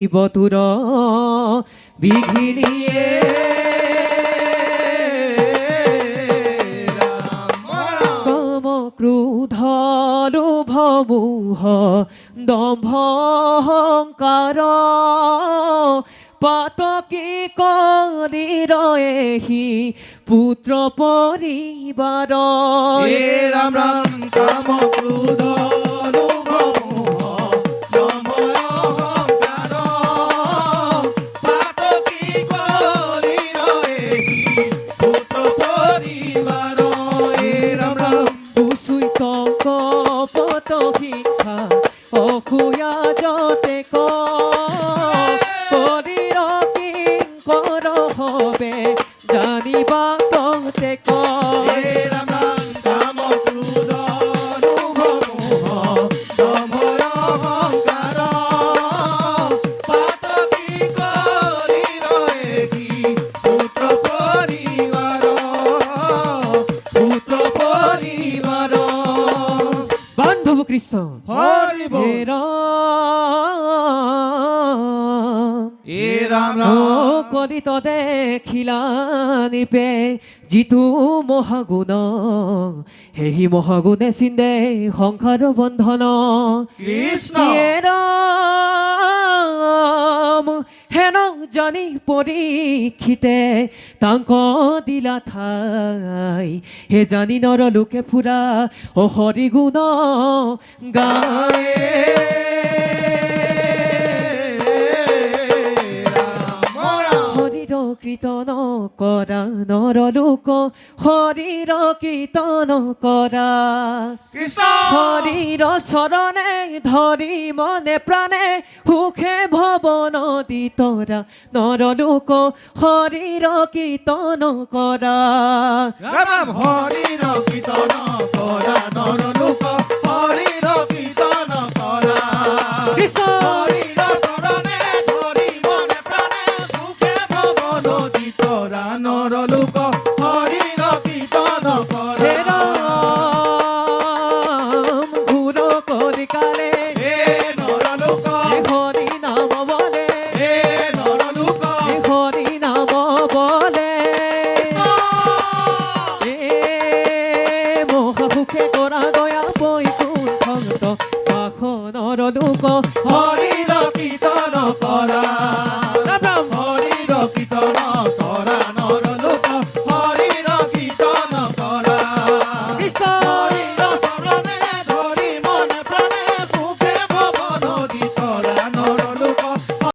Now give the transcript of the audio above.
বতুর বিঘিনিয়ে কাম ক্রোধ লোভ মোহ দম্ভ অহংকাৰ পাতকি কৰি ৰহি পুত্ৰ পৰিবাৰ রাম রাম কাম ক্রোধ লোভ মোহ দম্ভ অহংকার পাতকী কৰি ৰহি পুত্ৰ পৰিবাৰ ৰাম ৰাম কুচুইত কপট শিক্ষা অসুয়া যতে শৰীৰ কিংকৰ হবে জানিবা ততে রাম রাম কাম ক্রোধ লোভ মোহ দম্ভ অহংকার পাতকী কৰি ৰহি পুত্ৰ পৰিবাৰ পুত্ৰ পৰিবাৰ বান্ধব কৃষ্ণ হরি হে বল রাম এ রাম ও রাম কদিত দেখিলা নিপে যিটো মহাগুণ সেই মহাগুণে চিন্দে সংসাৰ বন্ধন কৃষ্ণ হে ৰাম হেন জানি পৰীক্ষিতে তাংক দিলা ঠাই হে জানি নৰ লোকে ফুৰা অ হৰি গুণ গায়ে হৰিৰ কীৰ্তন কৰা নৰ লোক হৰিৰ কীৰ্তন কৰা কৃষ্ণ হৰিৰ চৰণে ধৰি মনে প্ৰাণে সুখে ভৱন দি তৰা নৰ লোক হৰিৰ কীৰ্তন কৰা রাম হরির কীর্তন করা নর লোক হরির কীর্তন করা কৃষ্ণ